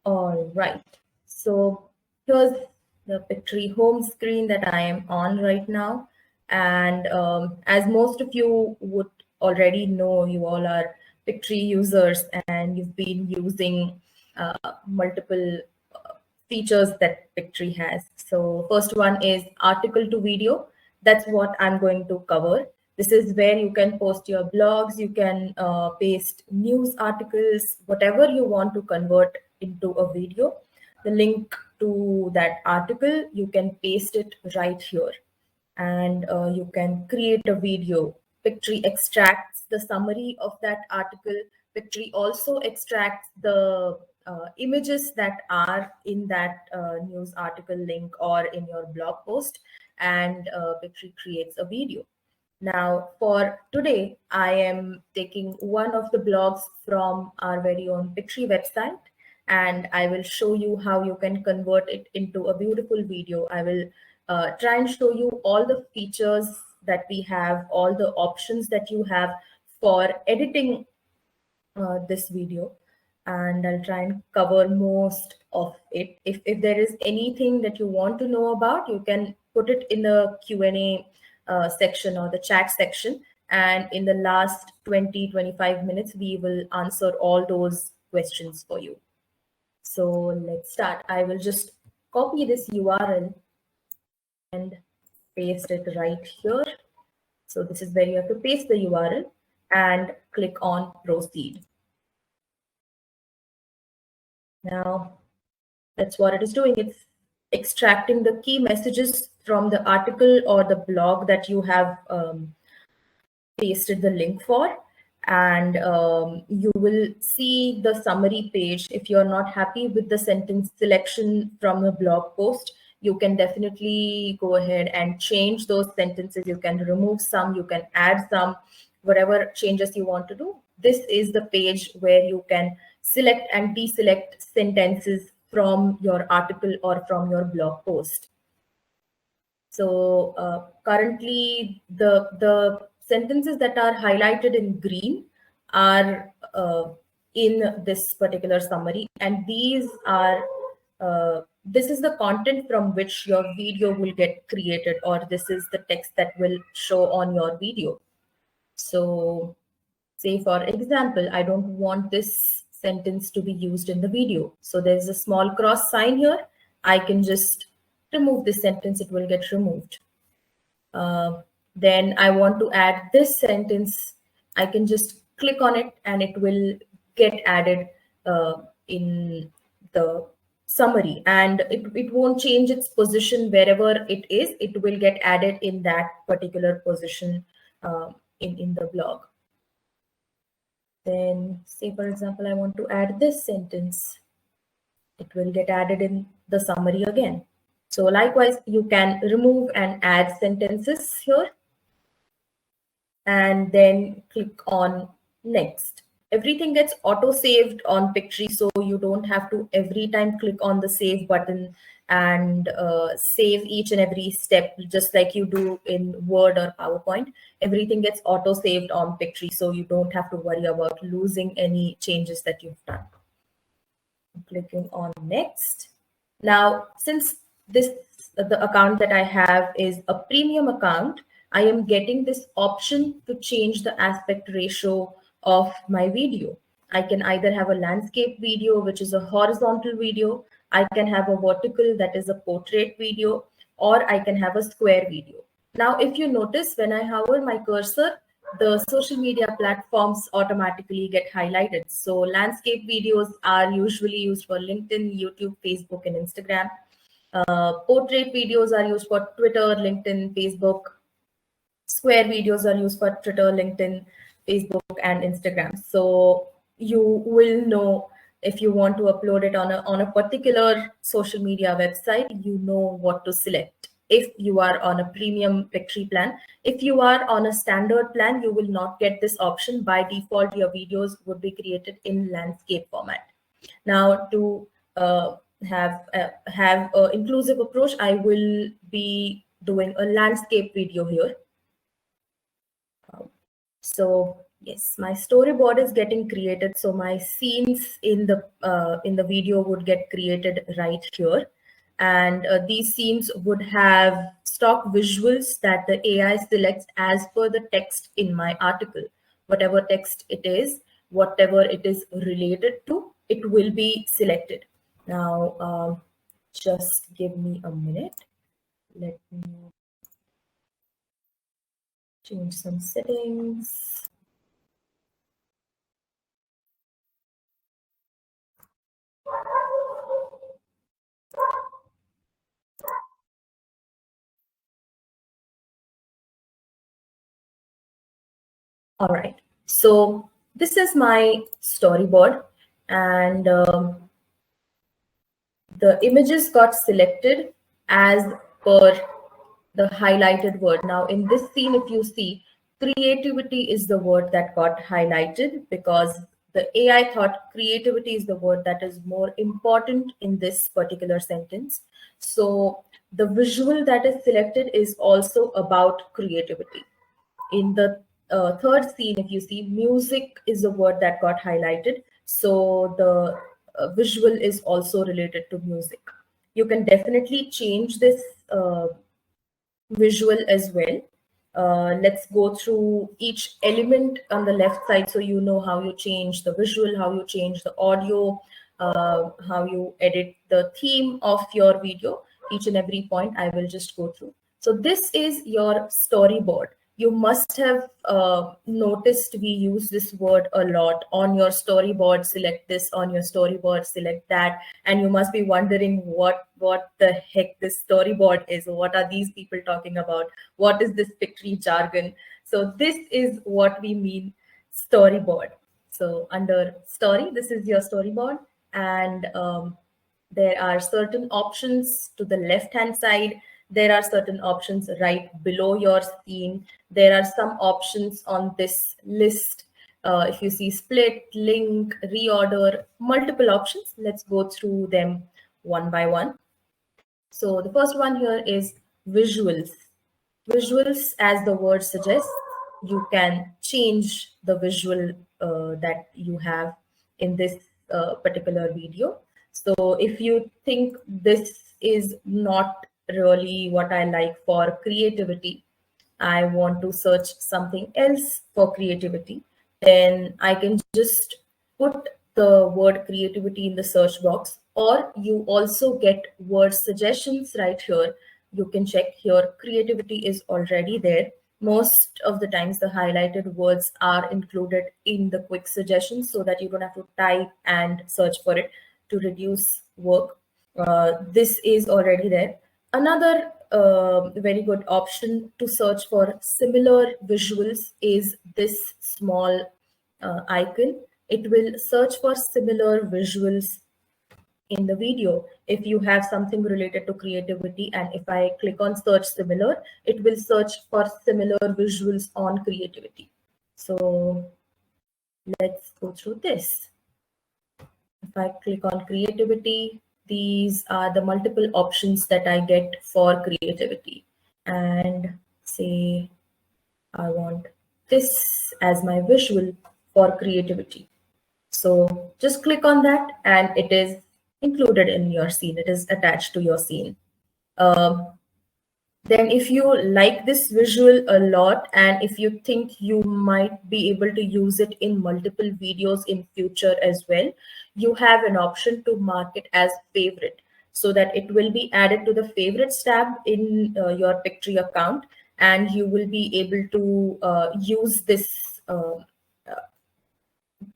All right, so here's the Pictory home screen that I am on right now. And as most of you would already know, you all are Pictory users and you've been using multiple features that Pictory has. So first one is article to video. That's what I'm going to cover. This is where you can post your blogs, you can paste news articles, whatever you want to convert into a video. The link to that article, you can paste it right here and you can create a video. Pictory extracts the summary of that article. Pictory also extracts the images that are in that news article link or in your blog post, and Pictory creates a video. Now, for today, I am taking one of the blogs from our very own Pictory website, and I will show you how you can convert it into a beautiful video. I will try and show you all the features that we have, all the options that you have for editing this video, and I'll try and cover most of it. If there is anything that you want to know about, you can put it in the Q&A section or the chat section, and in the last 20-25 minutes we will answer all those questions for you. So let's start. I will just copy this URL and paste it right here. So this is where you have to paste the URL and click on proceed. Now, that's what it is doing. It's extracting the key messages from the article or the blog that you have pasted the link for. And you will see the summary page. If you're not happy with the sentence selection from the blog post, you can definitely go ahead and change those sentences. You can remove some, you can add some, whatever changes you want to do. This is the page where you can select and deselect sentences from your article or from your blog post. So currently the sentences that are highlighted in green are in this particular summary, and these are this is the content from which your video will get created, or this is the text that will show on your video. So say for example, I don't want this sentence to be used in the video. So there's a small cross sign here. I can just remove this sentence, it will get removed. Then I want to add this sentence. I can just click on it and it will get added in the summary, and it won't change its position wherever it is. It will get added in that particular position in the blog. Then say, for example, I want to add this sentence. It will get added in the summary again. So likewise, you can remove and add sentences here and then click on next. Everything gets auto-saved on Pictory, so you don't have to every time click on the save button and save each and every step just like you do in Word or PowerPoint. Everything gets auto-saved on Pictory, so you don't have to worry about losing any changes that you've done. I'm clicking on next. Now, since the account that I have is a premium account, I am getting this option to change the aspect ratio of my video. I can either have a landscape video, which is a horizontal video. I can have a vertical, that is a portrait video, or I can have a square video. Now, if you notice, when I hover my cursor, the social media platforms automatically get highlighted. So landscape videos are usually used for LinkedIn, YouTube, Facebook, and Instagram. Portrait videos are used for Twitter, LinkedIn, Facebook. Square videos are used for Twitter, LinkedIn, Facebook, and Instagram. So you will know if you want to upload it on a particular social media website, you know what to select. If you are on a premium Pictory plan, if you are on a standard plan, you will not get this option. By default, your videos would be created in landscape format. Now, to have an inclusive approach, I will be doing a landscape video here. So Yes, my storyboard is getting created. So my scenes in the video would get created right here, and these scenes would have stock visuals that the AI selects as per the text in my article. Whatever text it is, whatever it is related to, it will be selected. Now, just give me a minute. Let me change some settings. All right, so this is my storyboard, and the images got selected as per the highlighted word. Now, in this scene, if you see, creativity is the word that got highlighted because the AI thought creativity is the word that is more important in this particular sentence. So the visual that is selected is also about creativity. In the third scene, if you see, music is the word that got highlighted. So the visual is also related to music. You can definitely change this visual as well. Let's go through each element on the left side so you know how you change the visual, how you change the audio, how you edit the theme of your video. Each and every point I will just go through. So this is your storyboard. You must have noticed we use this word a lot. On your storyboard, select this. On your storyboard, select that. And you must be wondering what the heck this storyboard is. What are these people talking about? What is this Pictory jargon? So this is what we mean storyboard. So under story, this is your storyboard, and there are certain options to the left hand side. There are certain options right below your scene. There are some options on this list. If you see split, link, reorder, multiple options, let's go through them one by one. So the first one here is visuals. Visuals, as the word suggests, you can change the visual that you have in this particular video. So if you think this is not really what I like for creativity, I want to search something else for creativity, then I can just put the word creativity in the search box, or you also get word suggestions right here. You can check here, creativity is already there. Most of the times the highlighted words are included in the quick suggestions so that you don't have to type and search for it to reduce work. This is already there. Another very good option to search for similar visuals is this small icon. It will search for similar visuals in the video. If you have something related to creativity, and if I click on search similar, it will search for similar visuals on creativity. So let's go through this. If I click on creativity, these are the multiple options that I get for creativity. And say I want this as my visual for creativity. So just click on that and it is included in your scene. It is attached to your scene. Um, then if you like this visual a lot, and if you think you might be able to use it in multiple videos in future as well, you have an option to mark it as favorite so that it will be added to the favorites tab in your Pictory account, and you will be able to use this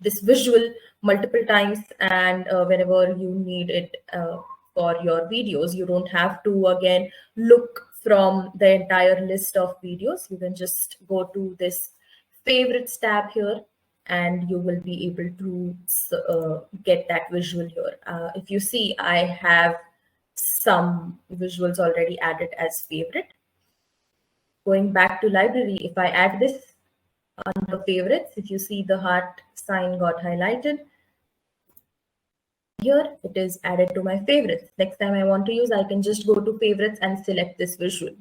visual multiple times, and whenever you need it for your videos, you don't have to again look from the entire list of videos. You can just go to this favorites tab here and you will be able to get that visual here. If you see, I have some visuals already added as favorite. Going back to library, if I add this under favorites, if you see the heart sign got highlighted, here it is added to my favorites. Next time I want to use, I can just go to favorites and select this visual.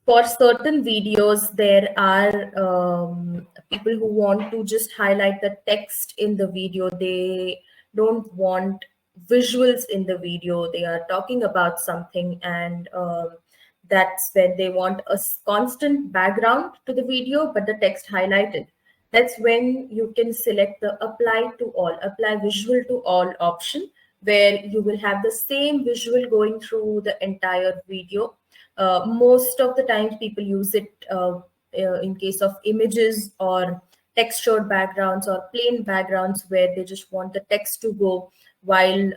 For certain videos, there are people who want to just highlight the text in the video. They don't want visuals in the video. They are talking about something, and that's when they want a constant background to the video, but the text highlighted. That's when you can select the apply visual to all option, where you will have the same visual going through the entire video. Most of the times people use it in case of images or textured backgrounds or plain backgrounds where they just want the text to go while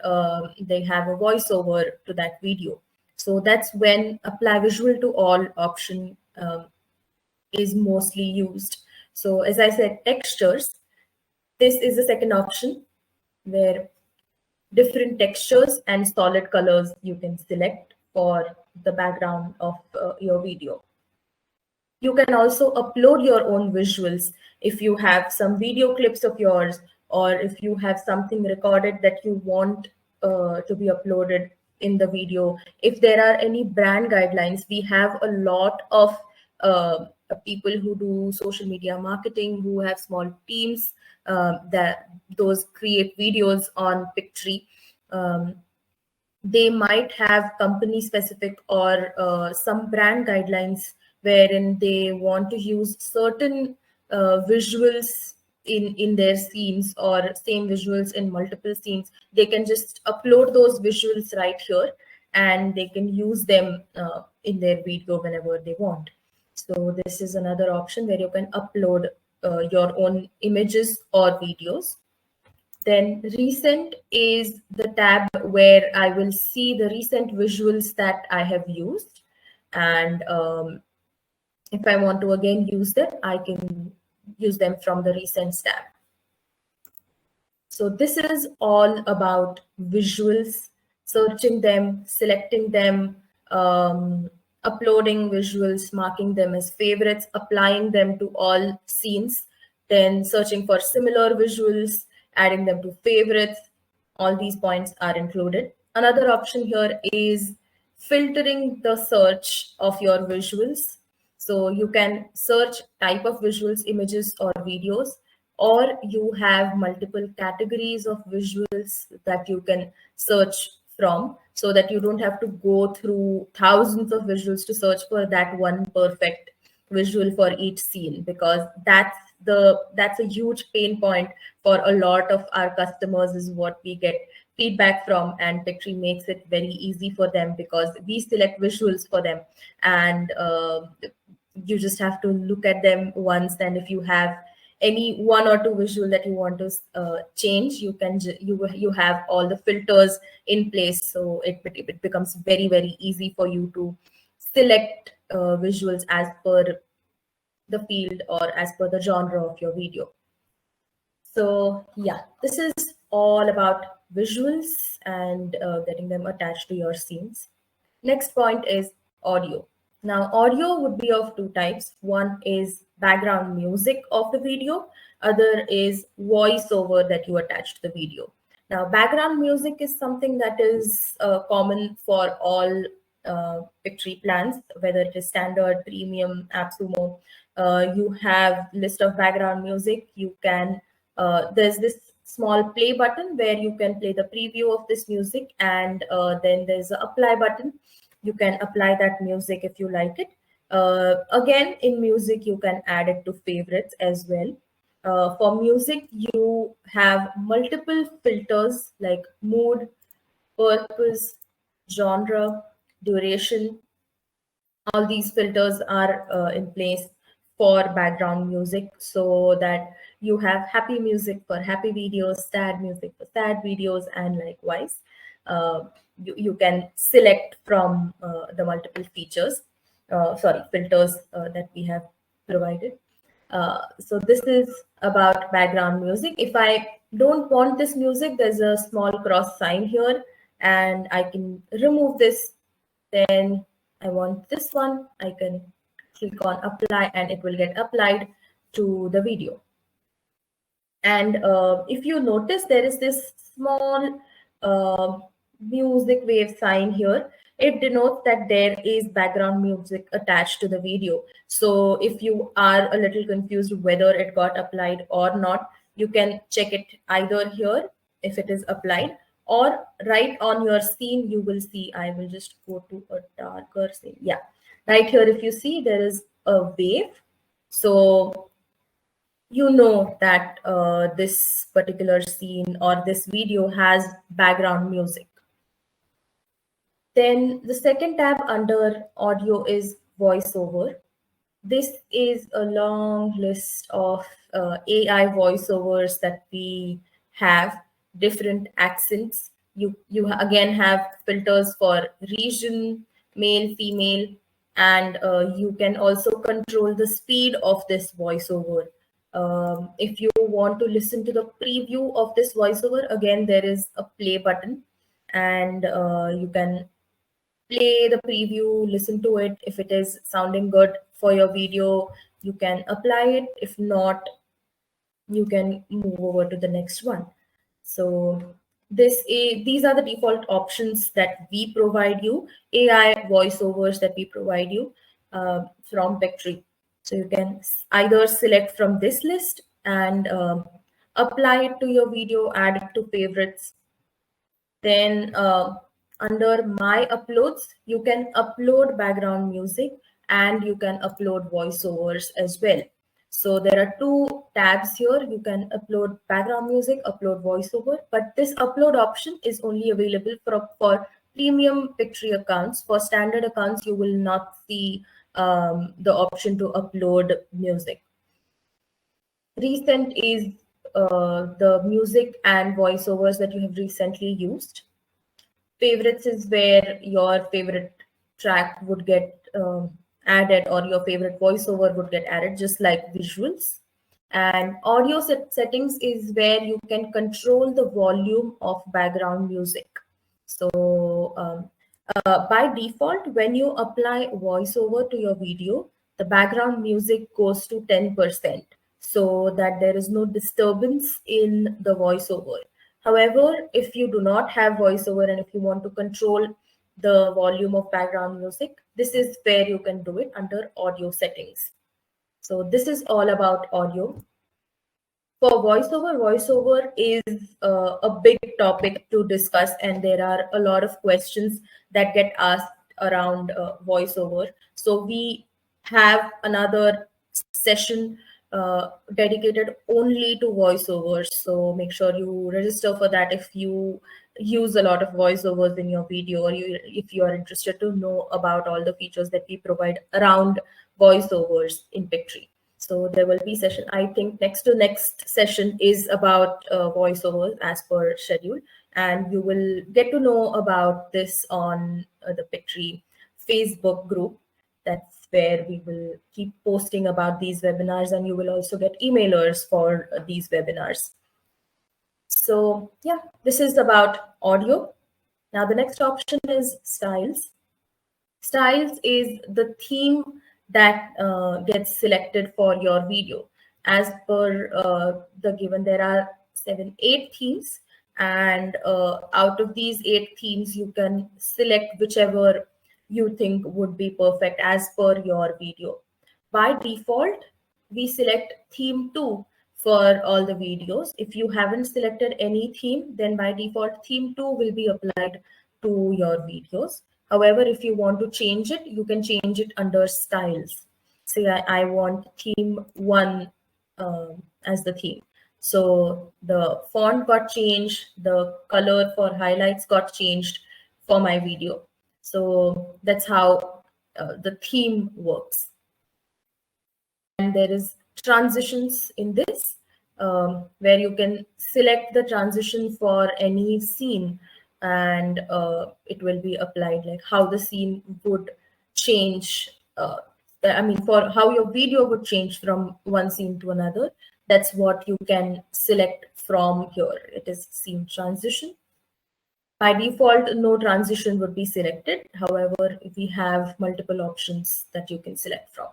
they have a voiceover to that video. So that's when apply visual to all option is mostly used. So as I said, textures, this is the second option where different textures and solid colors you can select for the background of your video. You can also upload your own visuals if you have some video clips of yours, or if you have something recorded that you want to be uploaded in the video. If there are any brand guidelines, we have a lot of people who do social media marketing, who have small teams that those create videos on Pictory. They might have company specific or some brand guidelines wherein they want to use certain visuals in their scenes, or same visuals in multiple scenes. They can just upload those visuals right here, and they can use them in their video whenever they want. So this is another option where you can upload your own images or videos. Then recent is the tab where I will see the recent visuals that I have used. And if I want to again use them, I can use them from the recent tab. So this is all about visuals, searching them, selecting them, uploading visuals, marking them as favorites, applying them to all scenes, then searching for similar visuals, adding them to favorites. All these points are included. Another option here is filtering the search of your visuals. So you can search type of visuals, images, or videos, or you have multiple categories of visuals that you can search from, so that you don't have to go through thousands of visuals to search for that one perfect visual for each scene, because that's a huge pain point for a lot of our customers, is what we get feedback from. And Pictory makes it very easy for them because we select visuals for them, and you just have to look at them once. And if you have any one or two visual that you want to change, you can you have all the filters in place, so it becomes very, very easy for you to select visuals as per the field or as per the genre of your video. So yeah, this is all about visuals and getting them attached to your scenes. Next point is audio. Now, audio would be of two types. One is background music of the video. Other is voiceover that you attach to the video. Now, background music is something that is common for all Pictory plans, whether it is standard, premium, AppSumo. You have list of background music. You can there's this small play button where you can play the preview of this music, and then there's an apply button. You can apply that music if you like it. Again, in music, you can add it to favorites as well. For music, you have multiple filters like mood, purpose, genre, duration. All these filters are in place for background music, so that you have happy music for happy videos, sad music for sad videos, and likewise. You can select from the multiple features, filters that we have provided. So this is about background music. If I don't want this music, there's a small cross sign here, and I can remove this. Then I want this one, I can click on apply, and it will get applied to the video. And if you notice, there is this small music wave sign here. it denotes that there is background music attached to the video. So if you are a little confused whether it got applied or not, you can check it either here if it is applied, or right on your scene you will see. I will just go to a darker scene. Yeah, right here if you see there is a wave. So you know that this particular scene or this video has background music. Then the second tab under audio is voiceover. This is a long list of AI voiceovers that we have, different accents. You again have filters for region, male, female, and you can also control the speed of this voiceover. If you want to listen to the preview of this voiceover, again there is a play button, and you can play the preview, listen to it. If it is sounding good for your video, you can apply it. If not, you can move over to the next one. So these are the default options that we provide you, AI voiceovers that we provide you from Pictory. So you can either select from this list and apply it to your video, add it to favorites. Then under my uploads, you can upload background music and you can upload voiceovers as well. So there are two tabs here. You can upload background music, upload voiceover, but this upload option is only available for premium Pictory accounts. For standard accounts, you will not see the option to upload music. Recent is the music and voiceovers that you have recently used. Favorites is where your favorite track would get added, or your favorite voiceover would get added, just like visuals. And audio settings is where you can control the volume of background music. So by default, when you apply voiceover to your video, the background music goes to 10%, so that there is no disturbance in the voiceover. However, if you do not have voiceover and if you want to control the volume of background music, this is where you can do it under audio settings. So this is all about audio. For voiceover is a big topic to discuss, and there are a lot of questions that get asked around voiceover. So we have another session dedicated only to voiceovers. So make sure you register for that if you use a lot of voiceovers in your video, or if you are interested to know about all the features that we provide around voiceovers in Pictory. So there will be session. I think next to next session is about voiceovers as per schedule, and you will get to know about this on the Pictory Facebook group. That's where we will keep posting about these webinars, and you will also get emailers for these webinars. So yeah, this is about audio. Now the next option is styles. Styles is the theme that gets selected for your video. As per the given, there are 8 themes, and out of these 8 themes, you can select whichever you think would be perfect as per your video. By default, we select theme 2 for all the videos. If you haven't selected any theme, then by default, theme 2 will be applied to your videos. However, if you want to change it, you can change it under styles. Say I want theme 1 as the theme. So the font got changed, the color for highlights got changed for my video. So that's how the theme works. And there is transitions in this, where you can select the transition for any scene, and it will be applied, like how the scene would change. I mean, for how your video would change from one scene to another. That's what you can select from here. It is scene transition. By default, no transition would be selected. However, we have multiple options that you can select from.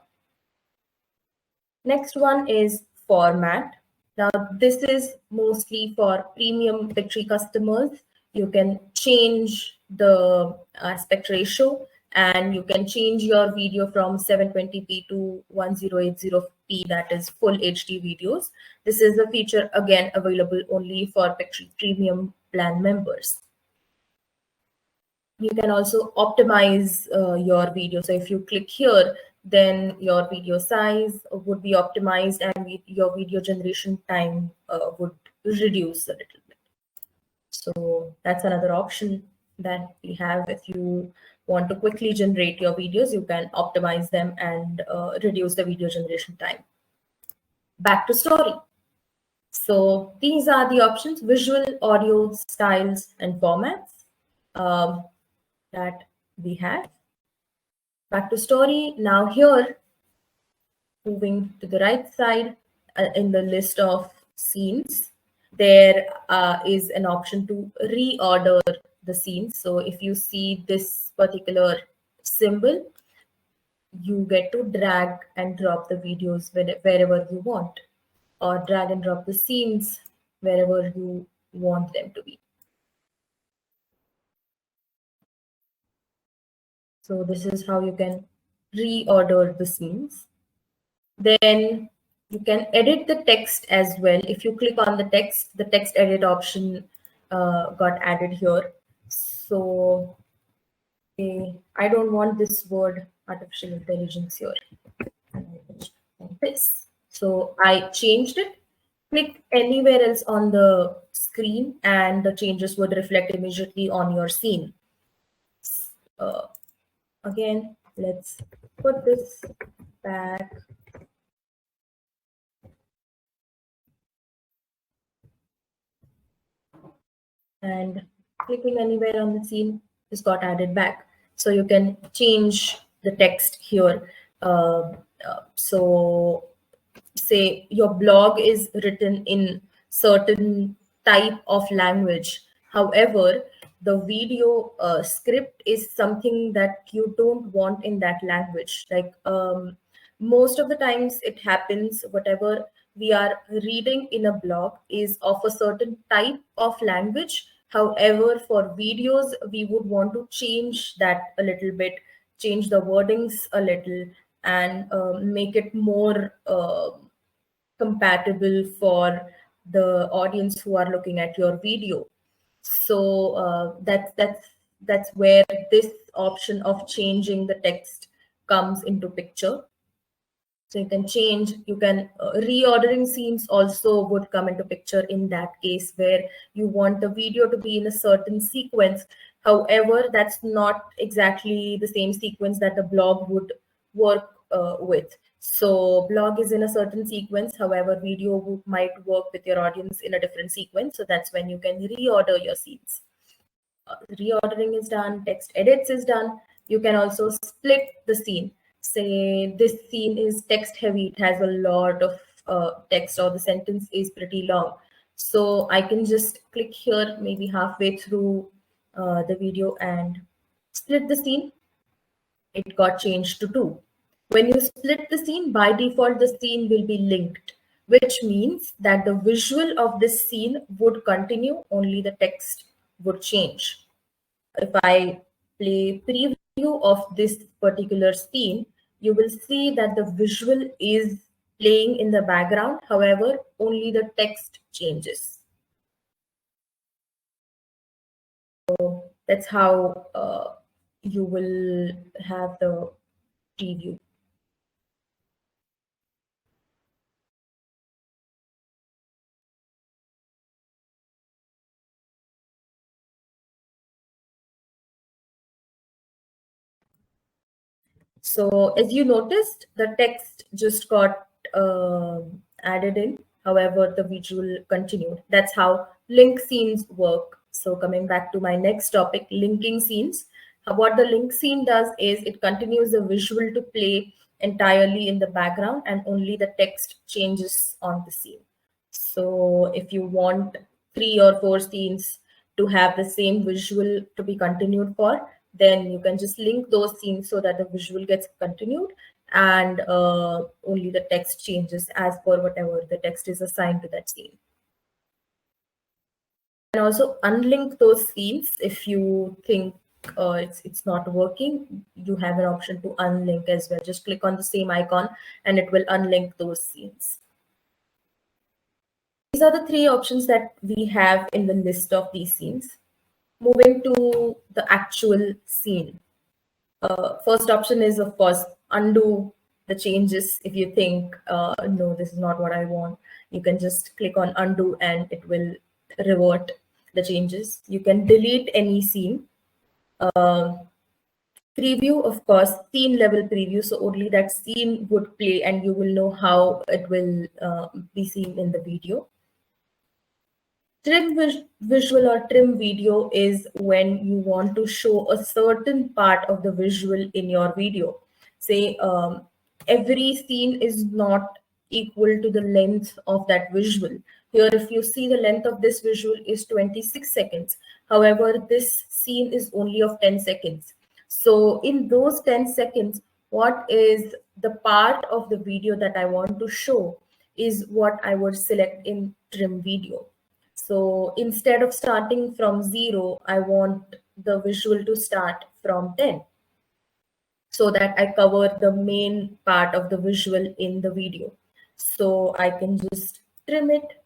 Next one is format. Now, this is mostly for premium Pictory customers. You can change the aspect ratio, and you can change your video from 720p to 1080p, that is full HD videos. This is a feature again available only for Pictory Premium plan members. You can also optimize your video. So if you click here, then your video size would be optimized, and your video generation time would reduce a little bit. So that's another option that we have. If you want to quickly generate your videos, you can optimize them and reduce the video generation time. Back to story. So these are the options: visual, audio, styles, and formats that we have. Back to story. Now here, moving to the right side in the list of scenes, there is an option to reorder the scenes. So if you see this particular symbol, you get to drag and drop the videos wherever you want, or drag and drop the scenes wherever you want them to be. So this is how you can reorder the scenes. Then you can edit the text as well. If you click on the text edit option got added here. So I don't want this word artificial intelligence here. Like this. So I changed it. Click anywhere else on the screen and the changes would reflect immediately on your scene. Again, let's put this back. And clicking anywhere on the scene is got added back. So you can change the text here. So say your blog is written in certain type of language. However, the video script is something that you don't want in that language. Like most of the times it happens, whatever we are reading in a blog is of a certain type of language. However, for videos, we would want to change that a little bit, change the wordings a little, and make it more compatible for the audience who are looking at your video. So that's where this option of changing the text comes into picture. So you can change, you can reordering scenes also would come into picture in that case, where you want the video to be in a certain sequence. However, that's not exactly the same sequence that the blog would work with. So blog is in a certain sequence. However, video might work with your audience in a different sequence. So that's when you can reorder your scenes. Reordering is done, text edits is done. You can also split the scene. Say this scene is text heavy, it has a lot of text, or the sentence is pretty long. So I can just click here, maybe halfway through the video, and split the scene. It got changed to 2. When you split the scene, by default, the scene will be linked, which means that the visual of this scene would continue, only the text would change. If I play preview of this particular scene, you will see that the visual is playing in the background. However, only the text changes. So that's how you will have the preview. So as you noticed, the text just got added in. However, the visual continued. That's how link scenes work. So coming back to my next topic, linking scenes. What the link scene does is it continues the visual to play entirely in the background, and only the text changes on the scene. So if you want 3 or 4 scenes to have the same visual to be continued for, then you can just link those scenes so that the visual gets continued, and only the text changes as per whatever the text is assigned to that scene. And also unlink those scenes if you think it's not working, you have an option to unlink as well. Just click on the same icon and it will unlink those scenes. These are the three options that we have in the list of these scenes. Moving to the actual scene. First option is, of course, undo the changes. If you think, no, this is not what I want, you can just click on undo and it will revert the changes. You can delete any scene. Preview, of course, scene level preview. So only that scene would play and you will know how it will be seen in the video. Trim visual or trim video is when you want to show a certain part of the visual in your video. Say every scene is not equal to the length of that visual. Here, if you see, the length of this visual is 26 seconds. However, this scene is only of 10 seconds. So in those 10 seconds, what is the part of the video that I want to show is what I would select in trim video. So instead of starting from 0, I want the visual to start from 10 so that I cover the main part of the visual in the video. So I can just trim it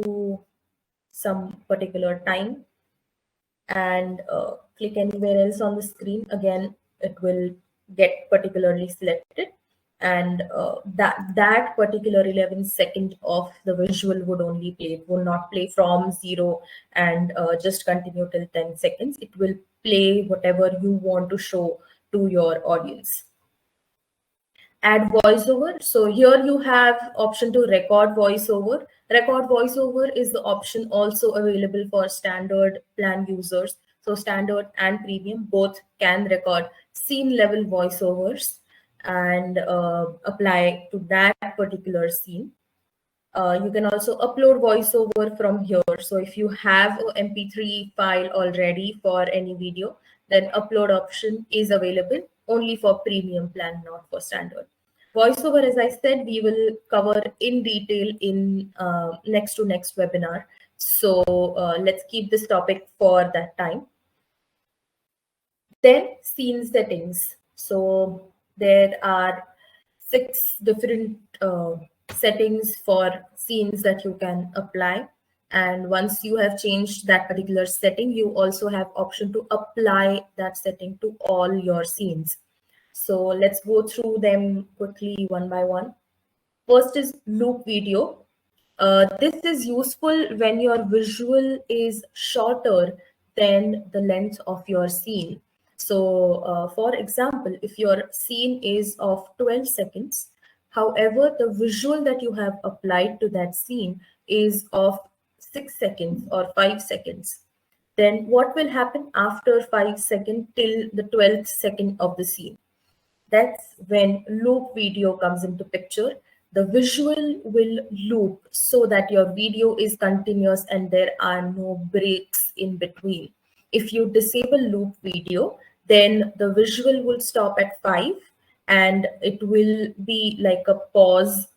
to some particular time and click anywhere else on the screen. Again, it will get particularly selected, and that particular 11 second of the visual would only play. It will not play from 0 and just continue till 10 seconds. It will play whatever you want to show to your audience. Add voiceover. So here you have option to record voiceover. Record voiceover is the option also available for standard plan users. So standard and premium both can record scene level voiceovers and apply to that particular scene. You can also upload voiceover from here. So if you have a MP3 file already for any video, then upload option is available only for premium plan, not for standard. Voiceover, as I said, we will cover in detail in next to next webinar. So let's keep this topic for that time. Then scene settings. So there are 6 different settings for scenes that you can apply. And once you have changed that particular setting, you also have option to apply that setting to all your scenes. So let's go through them quickly one by one. First is loop video. This is useful when your visual is shorter than the length of your scene. So for example, if your scene is of 12 seconds, however, the visual that you have applied to that scene is of 6 seconds or 5 seconds, then what will happen after 5 seconds till the 12th second of the scene? That's when loop video comes into picture. The visual will loop so that your video is continuous and there are no breaks in between. If you disable loop video, then the visual will stop at 5 and it will be like a pause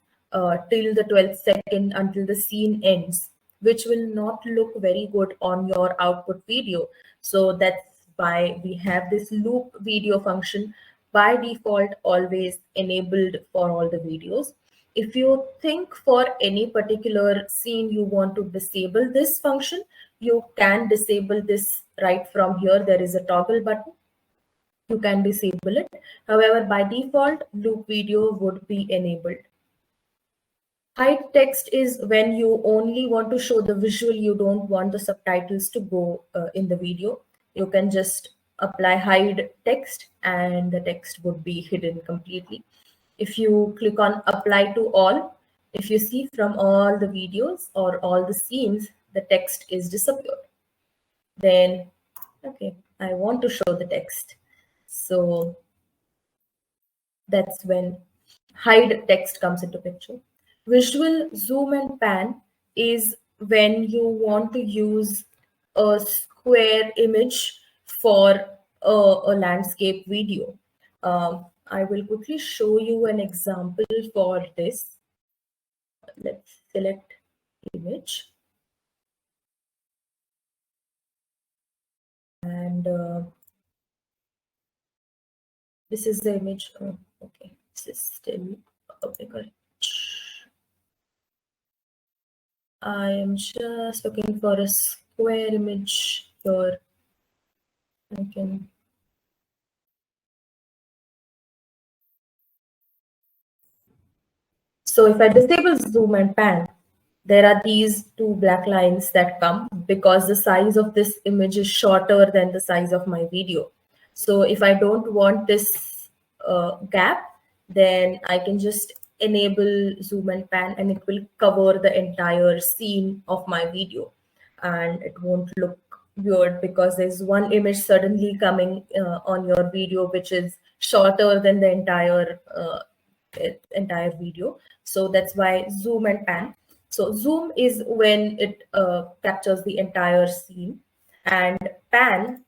till the 12th second until the scene ends, which will not look very good on your output video. So that's why we have this loop video function by default always enabled for all the videos. If you think for any particular scene you want to disable this function, you can disable this right from here. There is a toggle button. You can disable it. However, by default, loop video would be enabled. Hide text is when you only want to show the visual, you don't want the subtitles to go in the video. You can just apply hide text and the text would be hidden completely. If you click on apply to all, if you see from all the videos or all the scenes, the text is disappeared. Then, okay, I want to show the text. So that's when hide text comes into picture. Visual zoom and pan is when you want to use a square image for a landscape video. I will quickly show you an example for this. Let's select image. And this is the image. Oh, okay, this is still a bigger. I am just looking for a square image here. I can. So if I disable zoom and pan, there are these two black lines that come because the size of this image is shorter than the size of my video. So if I don't want this gap, then I can just enable zoom and pan and it will cover the entire scene of my video. And it won't look weird because there's one image suddenly coming on your video which is shorter than the entire video. So that's why zoom and pan. So zoom is when it captures the entire scene, and pan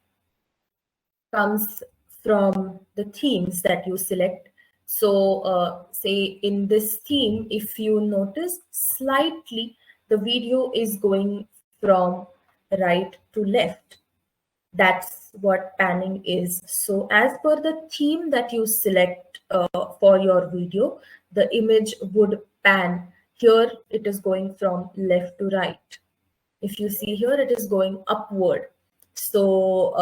comes from the themes that you select. So say in this theme, if you notice slightly, the video is going from right to left. That's what panning is. So as per the theme that you select for your video, the image would pan. Here it is going from left to right. If you see here, it is going upward. So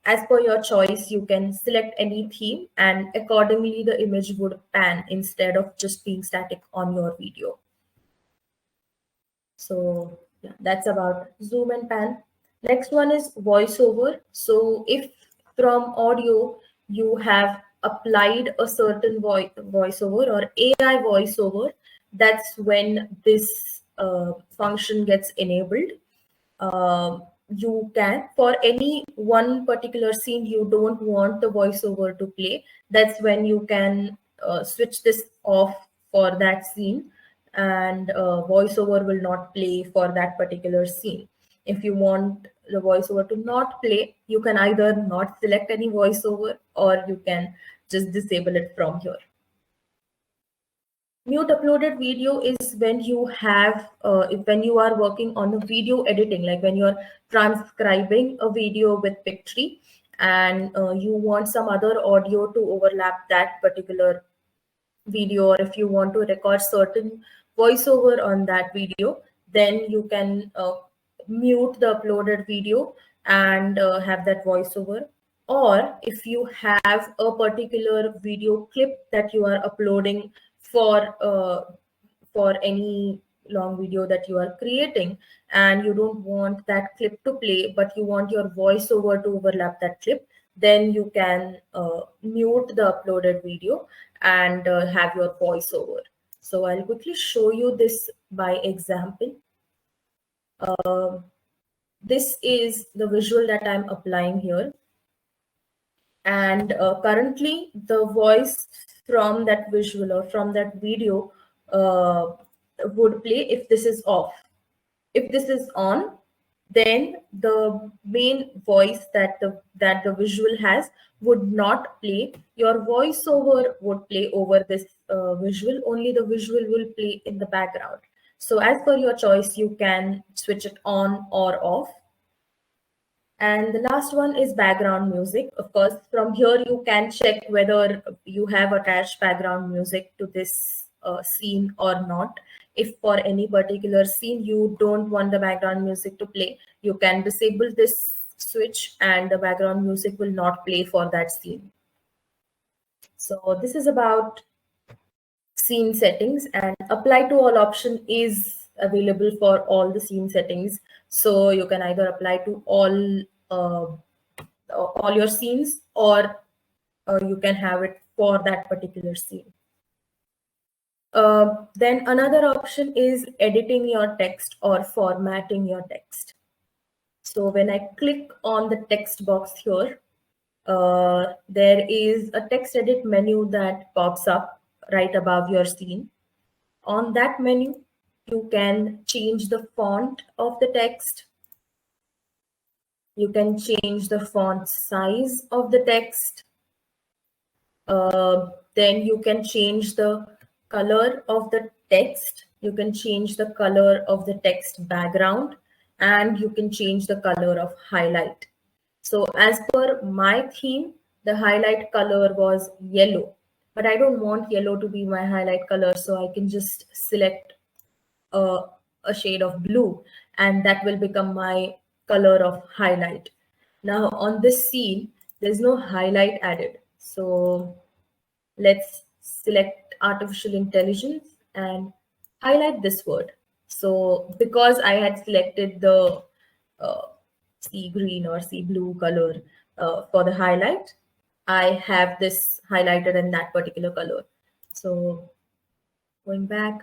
as per your choice, you can select any theme and accordingly the image would pan instead of just being static on your video. So yeah, that's about zoom and pan. Next one is voiceover. So if from audio you have applied a certain voiceover or AI voiceover, that's when this function gets enabled. You can, for any one particular scene you don't want the voiceover to play, that's when you can switch this off for that scene, and voiceover will not play for that particular scene. If you want the voiceover to not play, you can either not select any voiceover or you can just disable it from here. Mute uploaded video is when you have, when you are working on a video editing, like when you're transcribing a video with Pictory and you want some other audio to overlap that particular video, or if you want to record certain voiceover on that video, then you can mute the uploaded video and have that voiceover. Or if you have a particular video clip that you are uploading for any long video that you are creating, and you don't want that clip to play but you want your voiceover to overlap that clip, then you can mute the uploaded video and have your voiceover. So I'll quickly show you this by example. This is the visual that I'm applying here, and currently the voice from that visual or from that video would play if this is off. If this is on, then the main voice that the visual has would not play. Your voiceover would play over this visual. Only the visual will play in the background. So as per your choice, you can switch it on or off. And the last one is background music. Of course, from here you can check whether you have attached background music to this scene or not. If for any particular scene you don't want the background music to play, you can disable this switch and the background music will not play for that scene. So this is about scene settings, and apply to all option is available for all the scene settings. So you can either apply to all your scenes, or you can have it for that particular scene. Then another option is editing your text or formatting your text. So when I click on the text box here, there is a text edit menu that pops up right above your scene. On that menu, you can change the font of the text. You can change the font size of the text. Then you can change the color of the text. You can change the color of the text background, and you can change the color of highlight. So as per my theme, the highlight color was yellow, but I don't want yellow to be my highlight color. So I can just select a, a shade of blue, and that will become my color of highlight. Now on this scene, there's no highlight added. So let's select artificial intelligence and highlight this word. So because I had selected the uh, sea green or sea blue color for the highlight, I have this highlighted in that particular color. So going back,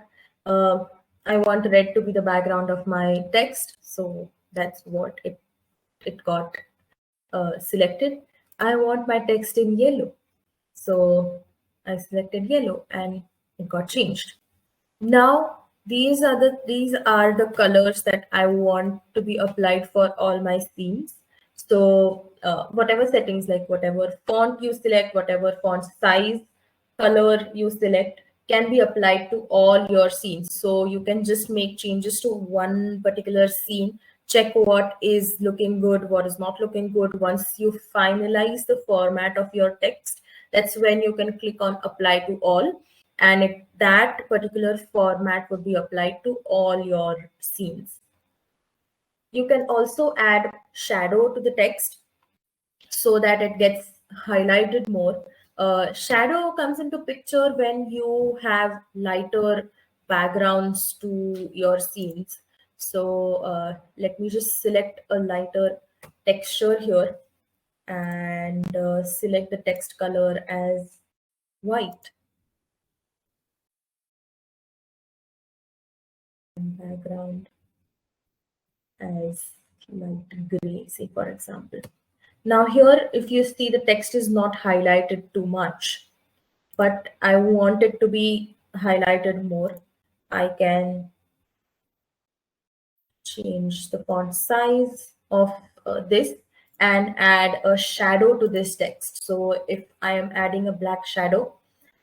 uh, I want red to be the background of my text. So that's what it got selected. I want my text in yellow. So I selected yellow and it got changed. Now these are the colors that I want to be applied for all my scenes. So whatever settings, like whatever font you select, whatever font size, color you select, can be applied to all your scenes. So you can just make changes to one particular scene, check what is looking good, what is not looking good. Once you finalize the format of your text, that's when you can click on apply to all, and that particular format would be applied to all your scenes. You can also add shadow to the text so that it gets highlighted more. Shadow comes into picture when you have lighter backgrounds to your scenes. So let me just select a lighter texture here and select the text color as white. Background as light gray, say for example. Now here, if you see, the text is not highlighted too much, but I want it to be highlighted more. I can change the font size of this and add a shadow to this text. So if I am adding a black shadow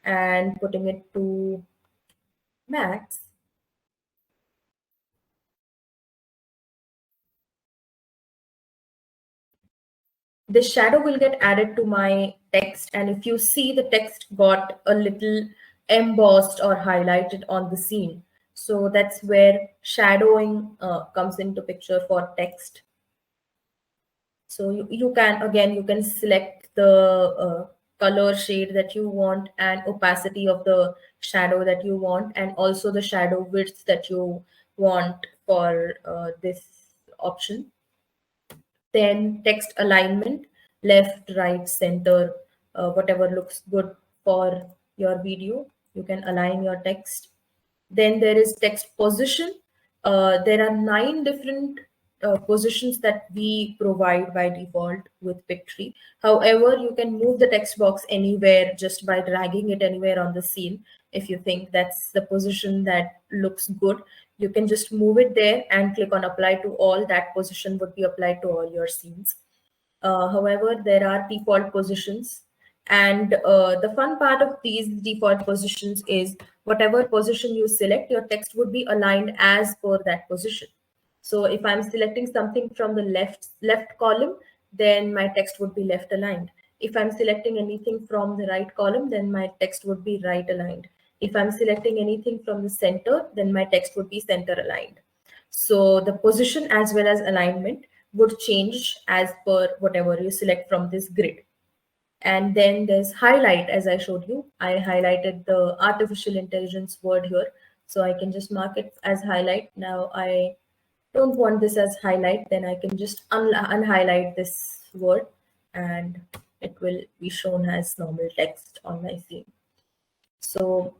and putting it to max, the shadow will get added to my text, and if you see, the text got a little embossed or highlighted on the scene. So that's where shadowing comes into picture for text. So you can, again, you can select the color shade that you want and opacity of the shadow that you want, and also the shadow width that you want for this option. Then text alignment, left, right, center, whatever looks good for your video, you can align your text. Then there is text position. There are 9 different positions that we provide by default with Pictory. However, you can move the text box anywhere just by dragging it anywhere on the scene. If you think that's the position that looks good, you can just move it there and click on apply to all. That position would be applied to all your scenes. However, there are default positions, and the fun part of these default positions is whatever position you select, your text would be aligned as per that position. So if I'm selecting something from the left column, then my text would be left aligned. If I'm selecting anything from the right column, then my text would be right aligned. If I'm selecting anything from the center, then my text would be center aligned. So the position as well as alignment would change as per whatever you select from this grid. And then there's highlight, as I showed you. I highlighted the artificial intelligence word here. So I can just mark it as highlight. Now I don't want this as highlight, then I can just unhighlight this word and it will be shown as normal text on my scene. So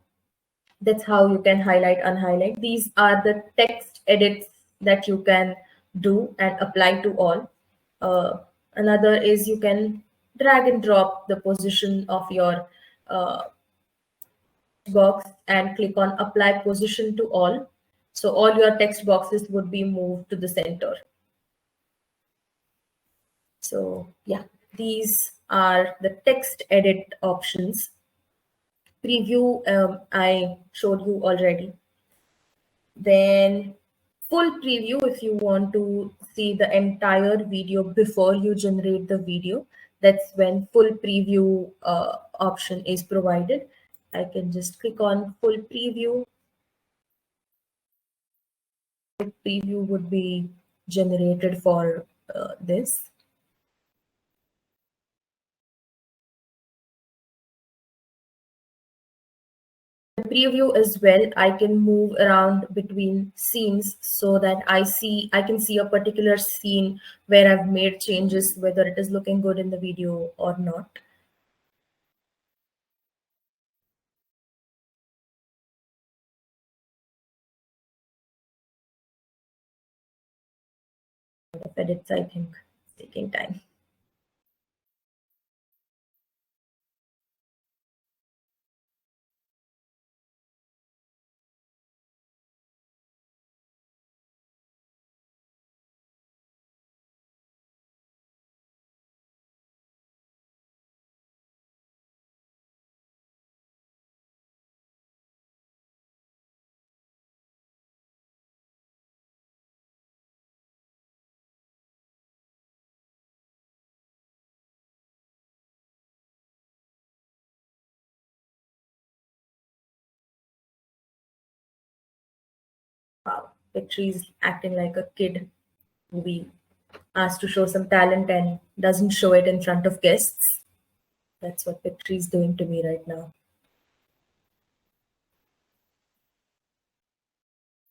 that's how you can highlight, unhighlight. These are the text edits that you can do and apply to all. Another is you can drag and drop the position of your uh, box and click on apply position to all. So all your text boxes would be moved to the center. So yeah, these are the text edit options. Preview, I showed you already. Then full preview if you want to see the entire video before you generate the video. That's when full preview option is provided. I can just click on full preview. Preview would be generated for this. Preview as well, I can move around between scenes so that I can see a particular scene where I've made changes, whether it is looking good in the video or not. Of edits, I think, taking time. Wow, Pictory is acting like a kid who we asked to show some talent and doesn't show it in front of guests. That's what Pictory is doing to me right now.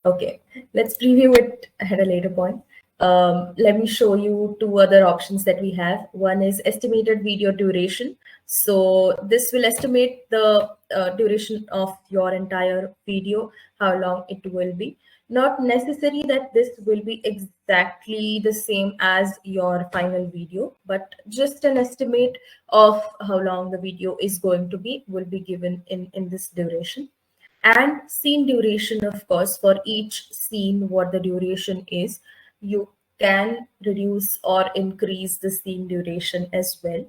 Okay, let's preview it at a later point. Let me show you two other options that we have. One is estimated video duration. So this will estimate the duration of your entire video, how long it will be. Not necessary that this will be exactly the same as your final video, but just an estimate of how long the video is going to be will be given in this duration. And scene duration, of course, for each scene, what the duration is, you can reduce or increase the scene duration as well.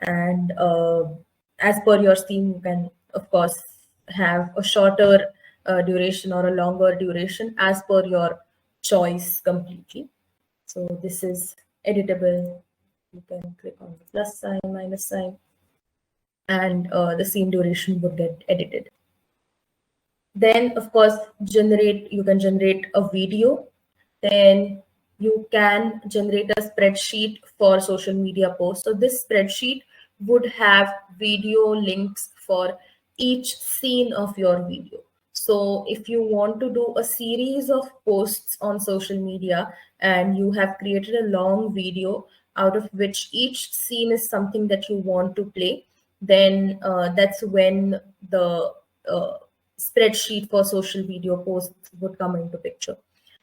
And as per your scene, you can, of course, have a shorter duration or a longer duration as per your choice completely. So this is editable. You can click on the plus sign, minus sign, and the scene duration would get edited. Then, of course, you can generate a video. Then you can generate a spreadsheet for social media posts. So this spreadsheet would have video links for each scene of your video. So if you want to do a series of posts on social media and you have created a long video out of which each scene is something that you want to play, then that's when the spreadsheet for social video posts would come into picture.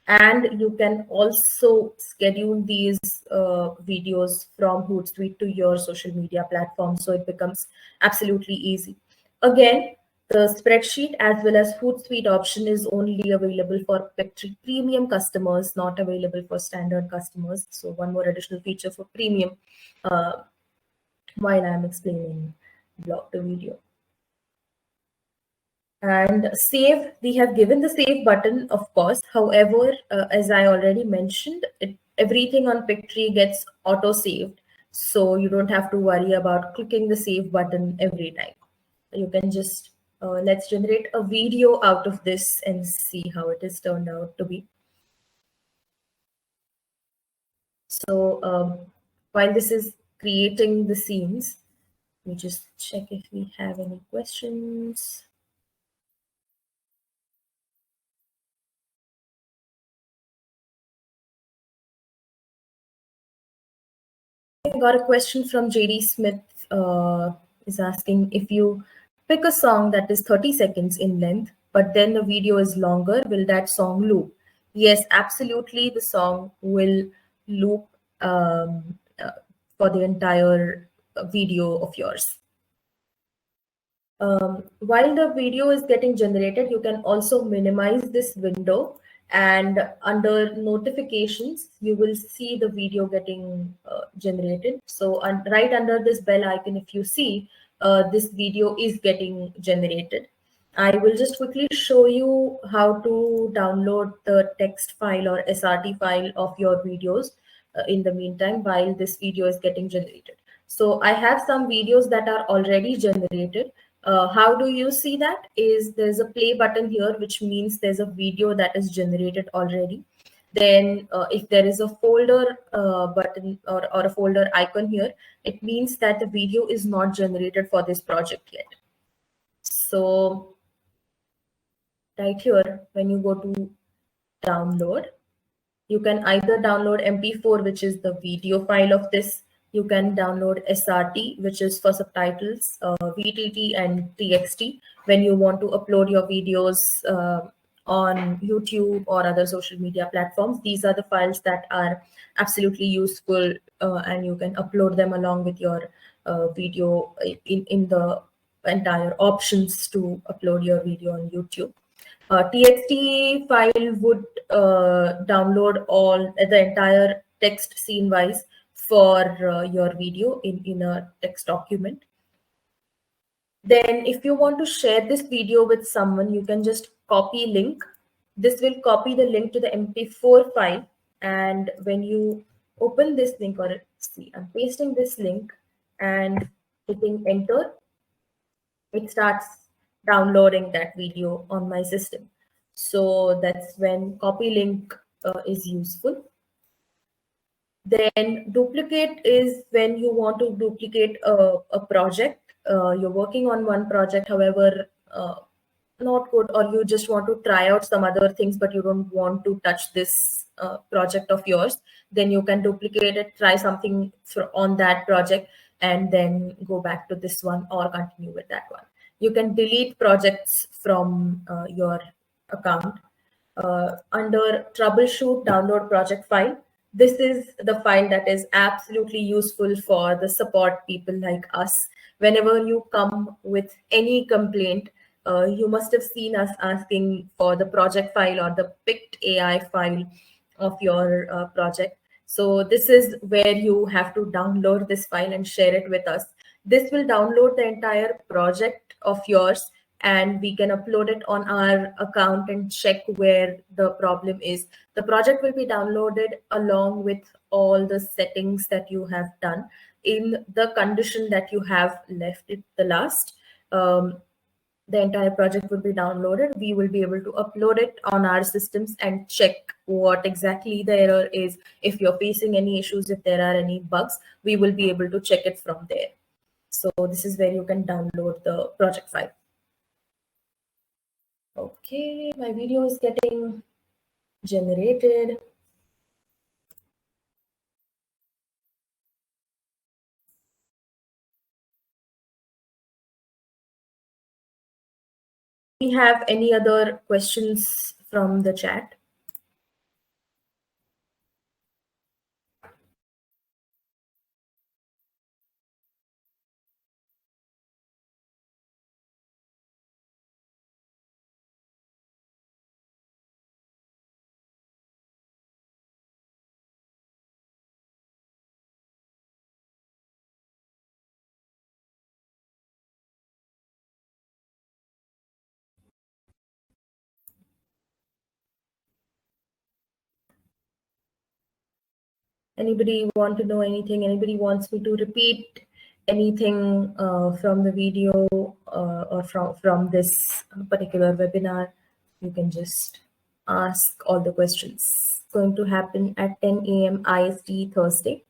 And you can also schedule these videos from Hootsuite to your social media platform, so it becomes absolutely easy. Again, the spreadsheet as well as Hootsuite option is only available for Pictory premium customers, not available for standard customers. So one more additional feature for premium while I'm explaining blog to video. And save, we have given the save button, of course. However, as I already mentioned, everything on Pictory gets auto saved. So you don't have to worry about clicking the save button every time. You can just, let's generate a video out of this and see how it has turned out to be. So while this is creating the scenes, we just check if we have any questions. I got a question from JD Smith, is asking, if you pick a song that is 30 seconds in length, but then the video is longer, will that song loop? Yes, absolutely. The song will loop for the entire video of yours. While the video is getting generated, you can also minimize this window, and under notifications, you will see the video getting generated. So right under this bell icon, if you see, this video is getting generated. I will just quickly show you how to download the text file or SRT file of your videos in the meantime while this video is getting generated. So I have some videos that are already generated. How do you see that? Is there's a play button here, which means there's a video that is generated already. Then if there is a folder button or a folder icon here, it means that the video is not generated for this project yet. So right here, when you go to download, you can either download MP4, which is the video file of this. You can download SRT, which is for subtitles, VTT and TXT when you want to upload your videos on YouTube or other social media platforms. These are the files that are absolutely useful, and you can upload them along with your video in the entire options to upload your video on YouTube. TXT file would download all the entire text scene wise for your video in a text document. Then if you want to share this video with someone, you can just copy link. This will copy the link to the MP4 file. And when you open this link, or see, I'm pasting this link and hitting enter, it starts downloading that video on my system. So that's when copy link is useful. Then duplicate is when you want to duplicate a project. You're working on one project, however, not good, or you just want to try out some other things, but you don't want to touch this project of yours. Then you can duplicate it, try something on that project, and then go back to this one or continue with that one. You can delete projects from your account. Under troubleshoot, download project file. This is the file that is absolutely useful for the support people like us. Whenever you come with any complaint, you must have seen us asking for the project file or the picked AI file of your project. So this is where you have to download this file and share it with us. This will download the entire project of yours, and we can upload it on our account and check where the problem is. The project will be downloaded along with all the settings that you have done in the condition that you have left it the last. The entire project will be downloaded. We will be able to upload it on our systems and check what exactly the error is. If you're facing any issues, if there are any bugs, we will be able to check it from there. So this is where you can download the project file. Okay, my video is getting generated. Do we have any other questions from the chat? Anybody want to know anything? Anybody wants me to repeat anything from the video or from this particular webinar? You can just ask all the questions. It's going to happen at 10 a.m. IST Thursday.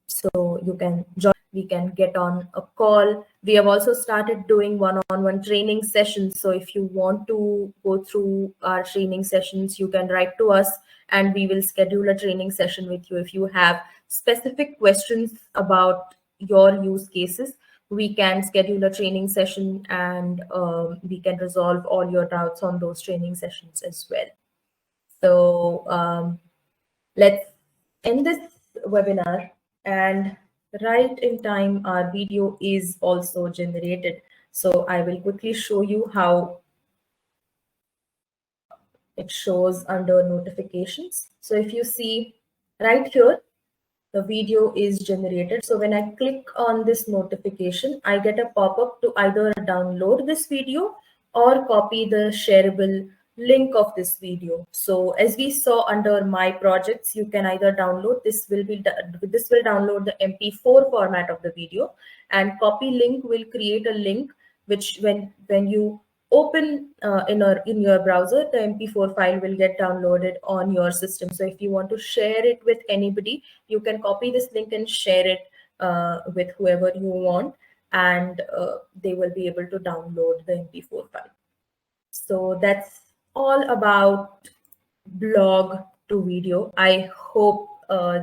So you can join, we can get on a call. We have also started doing one-on-one training sessions. So if you want to go through our training sessions, you can write to us and we will schedule a training session with you. If you have specific questions about your use cases, we can schedule a training session and we can resolve all your doubts on those training sessions as well. So let's end this webinar, and right in time our video is also generated. So I will quickly show you how it shows under notifications. So if you see right here, the video is generated. So when I click on this notification, I get a pop-up to either download this video or copy the shareable link of this video. So as we saw under my projects, you can either download this will download the MP4 format of the video, and copy link will create a link which when you open in your browser, the MP4 file will get downloaded on your system. So if you want to share it with anybody, you can copy this link and share it with whoever you want, and they will be able to download the MP4 file. So that's all about blog to video. I hope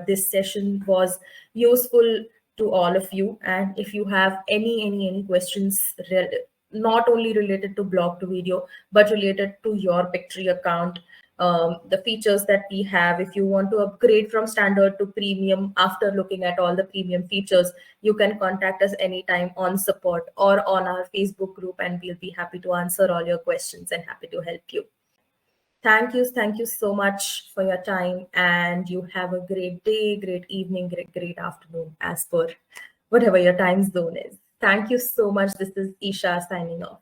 this session was useful to all of you. And if you have any questions, not only related to blog to video, but related to your Pictory account, the features that we have, if you want to upgrade from standard to premium after looking at all the premium features, you can contact us anytime on support or on our Facebook group, and we'll be happy to answer all your questions and happy to help you. Thank you so much for your time, and you have a great day, great evening, great afternoon, as per whatever your time zone is. Thank you so much. This is Isha signing off.